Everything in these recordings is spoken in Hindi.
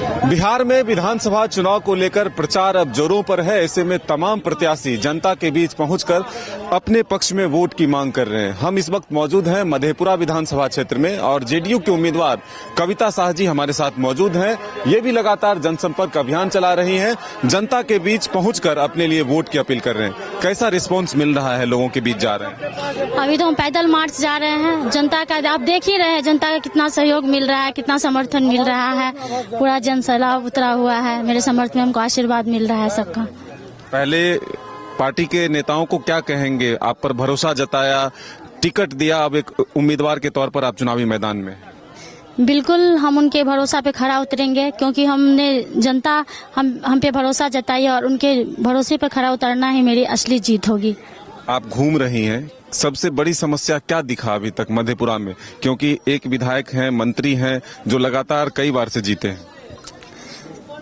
बिहार में विधानसभा चुनाव को लेकर प्रचार अब जोरों पर है। ऐसे में तमाम प्रत्याशी जनता के बीच पहुंचकर अपने पक्ष में वोट की मांग कर रहे हैं। हम इस वक्त मौजूद हैं मधेपुरा विधानसभा क्षेत्र में और जेडीयू के उम्मीदवार कविता शाह जी हमारे साथ मौजूद हैं। ये भी लगातार जनसंपर्क अभियान चला रही हैं, जनता के बीच पहुंचकर अपने लिए वोट की अपील कर रहे हैं। कैसा रिस्पॉन्स मिल रहा है, लोगों के बीच जा रहे हैं? अभी तो हम पैदल मार्च जा रहे हैं। जनता का आप देख ही रहे हैं, जनता का कितना सहयोग मिल रहा है, कितना समर्थन मिल रहा है। पूरा जनसैलाब उतरा हुआ है। मेरे समर्थन में हमको आशीर्वाद मिल रहा है सबका। पहले पार्टी के नेताओं को क्या कहेंगे? आप पर भरोसा जताया, टिकट दिया, अब एक उम्मीदवार के तौर पर आप चुनावी मैदान में। बिल्कुल हम उनके भरोसा पे खरा उतरेंगे, क्योंकि हमने जनता हम पे भरोसा जताई और उनके भरोसे पे खरा उतरना ही मेरी असली जीत होगी। आप घूम रही हैं, सबसे बड़ी समस्या क्या दिखा अभी तक मधेपुरा में? क्योंकि एक विधायक हैं, मंत्री हैं जो लगातार कई बार से जीते हैं।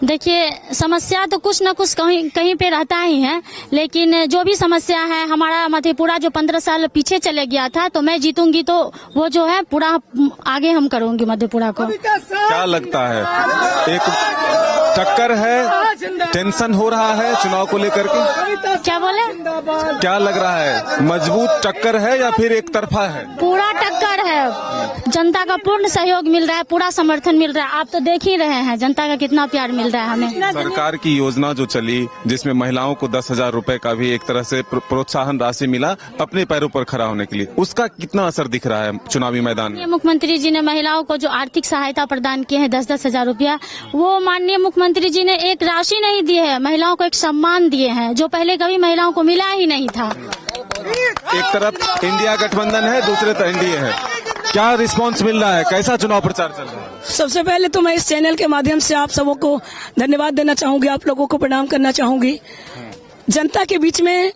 देखिए, समस्या तो कुछ न कुछ कहीं पे रहता ही है, लेकिन जो भी समस्या है, हमारा मधेपुरा जो 15 साल पीछे चले गया था, तो मैं जीतूंगी तो वो जो है पूरा आगे हम करूंगी मधेपुरा को। क्या लगता है, एक टक्कर है, टेंशन हो रहा है चुनाव को लेकर के? क्या बोले? क्या लग रहा है, मजबूत टक्कर है या फिर एक तरफा है? पूरा टक्कर है। जनता का पूर्ण सहयोग मिल रहा है, पूरा समर्थन मिल रहा है। आप तो देख ही रहे हैं जनता का कितना प्यार मिल रहा है हमें। सरकार की योजना जो चली, जिसमें महिलाओं को 10,000 रुपए का भी एक तरह से प्रोत्साहन राशि मिला अपने पैरों पर खड़ा होने के लिए, उसका कितना असर दिख रहा है चुनावी मैदान में? मुख्यमंत्री जी ने महिलाओं को जो आर्थिक सहायता प्रदान किए हैं 10-10 हजार रुपया, वो माननीय मुख्यमंत्री जी ने एक राशि नहीं दी है, महिलाओं को एक सम्मान दिए हैं, जो पहले कभी महिलाओं को मिला ही नहीं था। एक तरफ इंडिया गठबंधन है, दूसरे तरफ एनडीए है। क्या रिस्पांस मिल रहा है, कैसा चुनाव प्रचार चल रहा है? सबसे पहले तो मैं इस चैनल के माध्यम से आप सबों को धन्यवाद देना चाहूंगी, आप लोगों को प्रणाम करना चाहूंगी। जनता के बीच में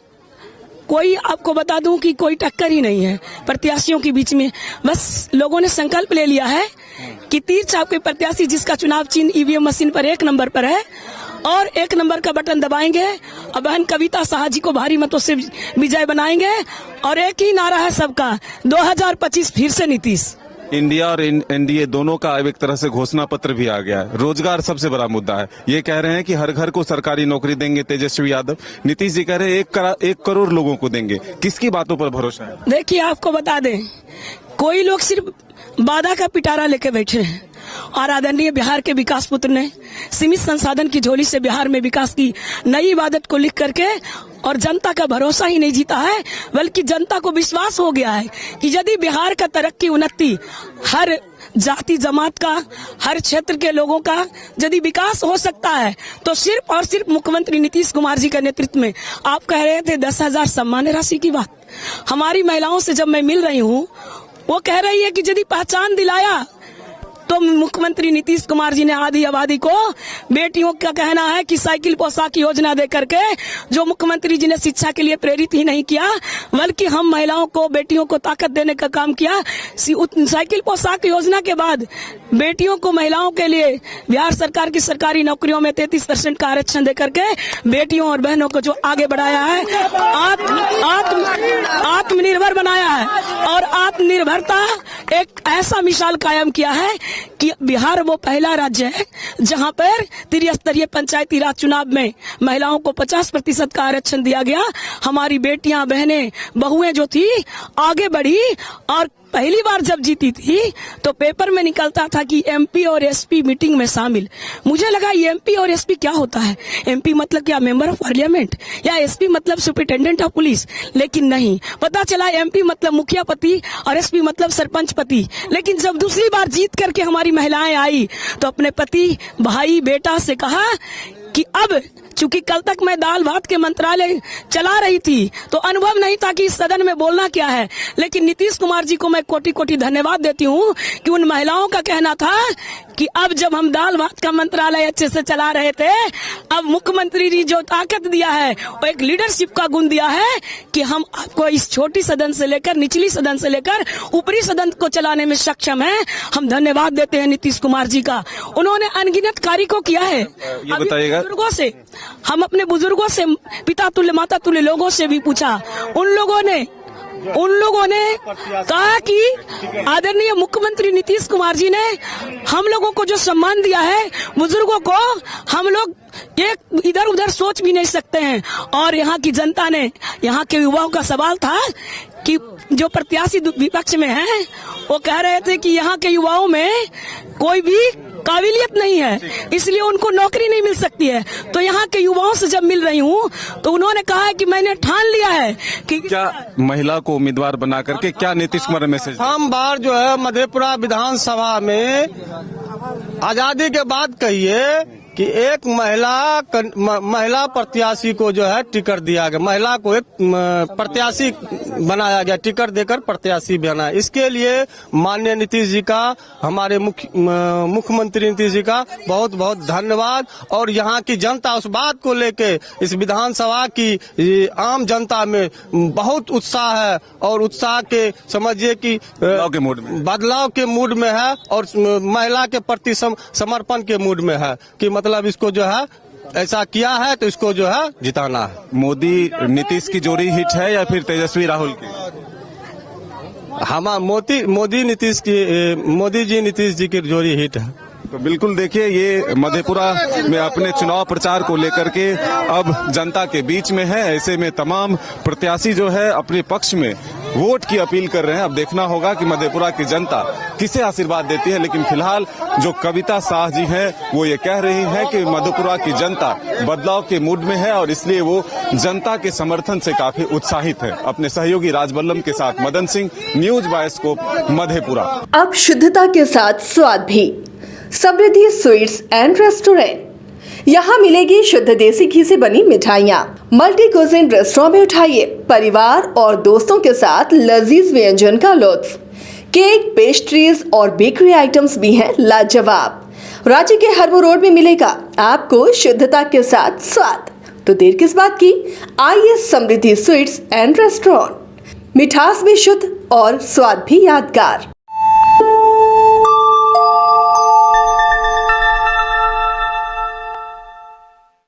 कोई, आपको बता दूं कि कोई टक्कर ही नहीं है प्रत्याशियों के बीच में। बस लोगों ने संकल्प ले लिया है कि तीर छाप के प्रत्याशी जिसका चुनाव चिन्ह ईवीएम मशीन पर 1 नंबर पर है और 1 नंबर का बटन दबाएंगे और बहन कविता शाह जी को भारी मतों से विजय बनाएंगे। और एक ही नारा है सबका, 2025 फिर से नीतीश। इंडिया और एनडीए दोनों का अब एक तरह से घोषणा पत्र भी आ गया है। रोजगार सबसे बड़ा मुद्दा है। ये कह रहे हैं कि हर घर को सरकारी नौकरी देंगे तेजस्वी यादव। नीतीश जी कह रहे हैं 1 करोड़ लोगों को देंगे। किसकी बातों पर भरोसा है? देखिए, आपको बता दें, कोई लोग सिर्फ वादा का पिटारा लेके बैठे हैं और आदरणीय बिहार के विकास पुत्र ने सीमित संसाधन की झोली से बिहार में विकास की नई इबादत को लिख करके और जनता का भरोसा ही नहीं जीता है, बल्कि जनता को विश्वास हो गया है कि यदि बिहार का तरक्की उन्नति, हर जाति जमात का, हर क्षेत्र के लोगों का यदि विकास हो सकता है तो सिर्फ और सिर्फ मुख्यमंत्री नीतीश कुमार जी के नेतृत्व में। आप कह रहे थे 10,000 सम्मान राशि की बात, हमारी महिलाओं से जब मैं मिल रही हूँ, वो कह रही है कि यदि पहचान दिलाया तो मुख्यमंत्री नीतीश कुमार जी ने आधी आबादी को, बेटियों का कहना है कि साइकिल पोशाक योजना दे करके, जो मुख्यमंत्री जी ने शिक्षा के लिए प्रेरित ही नहीं किया, बल्कि हम महिलाओं को, बेटियों को ताकत देने का काम किया। साइकिल पोशाक योजना के बाद बेटियों को, महिलाओं के लिए बिहार सरकार की सरकारी नौकरियों में 33% का आरक्षण दे करके बेटियों और बहनों को जो आगे बढ़ाया है, आत्मनिर्भर बनाया है और आत्मनिर्भरता एक ऐसा मिसाल कायम किया है कि बिहार वो पहला राज्य है जहां पर त्रिस्तरीय पंचायती राज चुनाव में महिलाओं को 50% का आरक्षण दिया गया। हमारी बेटियां, बहनें, बहुएं जो थी आगे बढ़ी और पहली बार जब जीती थी तो पेपर में निकलता था कि एमपी और एसपी मीटिंग में शामिल। मुझे लगा ये एमपी और एसपी क्या होता है, एमपी मतलब क्या मेंबर ऑफ पार्लियामेंट, या एसपी मतलब सुपरिटेंडेंट ऑफ पुलिस, लेकिन नहीं, पता चला एमपी मतलब मुखिया पति और एसपी मतलब सरपंच पति। लेकिन जब दूसरी बार जीत करके हमारी महिलाएं आई तो अपने पति, भाई, बेटा से कहा कि अब चूंकि कल तक मैं दाल भात के मंत्रालय चला रही थी तो अनुभव नहीं था कि इस सदन में बोलना क्या है, लेकिन नीतीश कुमार जी को मैं कोटि कोटि धन्यवाद देती हूँ कि उन महिलाओं का कहना था कि अब जब हम दाल भात का मंत्रालय अच्छे से चला रहे थे, अब मुख्यमंत्री जी जो ताकत दिया है, वो एक लीडरशिप का गुण दिया है कि हम आपको इस छोटी सदन से लेकर, निचली सदन से लेकर ऊपरी सदन को चलाने में सक्षम है। हम धन्यवाद देते हैं नीतीश कुमार जी का। उन्होंने अनगिनत कार्य को किया है। ये बताइएगा, बुजुर्गों से, हम अपने बुजुर्गों से, पिता तुल्य माता तुल्य लोगों से भी पूछा, उन लोगों ने उन लोगों ने कहा कि आदरणीय मुख्यमंत्री नीतीश कुमार जी ने हम लोगों को जो सम्मान दिया है, बुजुर्गों को, हम लोग एक इधर उधर सोच भी नहीं सकते हैं। और यहाँ की जनता ने, यहाँ के युवाओं का सवाल था कि जो प्रत्याशी विपक्ष में हैं, वो कह रहे थे कि यहाँ के युवाओं में कोई भी काबिलियत नहीं है, इसलिए उनको नौकरी नहीं मिल सकती है। तो यहाँ के युवाओं से जब मिल रही हूँ तो उन्होंने कहा है कि मैंने ठान लिया है कि क्या महिला को उम्मीदवार बना करके क्या नीतीश कुमार मैसेज? हम बार जो है मधेपुरा विधानसभा में आजादी के बाद कहिए कि एक महिला प्रत्याशी को जो है टिकट दिया गया, महिला को एक प्रत्याशी बनाया गया, टिकट देकर प्रत्याशी बना। इसके लिए माननीय नीतीश जी का, हमारे मुख्यमंत्री नीतीश जी का बहुत बहुत धन्यवाद। और यहाँ की जनता उस बात को लेके, इस विधानसभा की आम जनता में बहुत उत्साह है और उत्साह के समझिए कि बदलाव के मूड में है और महिला के प्रति समर्पण के मूड में है कि मतलब इसको जो है ऐसा किया है तो इसको जो है जिताना है। मोदी नीतीश की जोड़ी हिट है या फिर तेजस्वी राहुल की? मोदी जी नीतीश जी की जोड़ी हिट है। तो बिल्कुल देखिए, ये मधेपुरा में अपने चुनाव प्रचार को लेकर के अब जनता के बीच में है। ऐसे में तमाम प्रत्याशी जो है अपने पक्ष में वोट की अपील कर रहे हैं। अब देखना होगा कि मधेपुरा की जनता किसे आशीर्वाद देती है। लेकिन फिलहाल जो कविता शाह जी हैं वो ये कह रही हैं कि मधेपुरा की जनता बदलाव के मूड में है और इसलिए वो जनता के समर्थन से काफी उत्साहित है। अपने सहयोगी राजबल्लभ के साथ मदन सिंह, न्यूज बायोस्कोप, मधेपुरा। अब शुद्धता के साथ स्वाद भी। समृद्धि स्वीट्स एंड रेस्टोरेंट, यहाँ मिलेगी शुद्ध देसी घी से बनी मिठाइयाँ। मल्टी कुजिन रेस्टोरेंट में उठाइए परिवार और दोस्तों के साथ लजीज व्यंजन का लुत्फ। केक, पेस्ट्रीज और बेकरी आइटम्स भी हैं लाजवाब। रांची के हरमू रोड में मिलेगा आपको शुद्धता के साथ स्वाद। तो देर किस बात की, आइए समृद्धि स्वीट्स एंड रेस्टोरेंट। मिठास भी शुद्ध और स्वाद भी यादगार।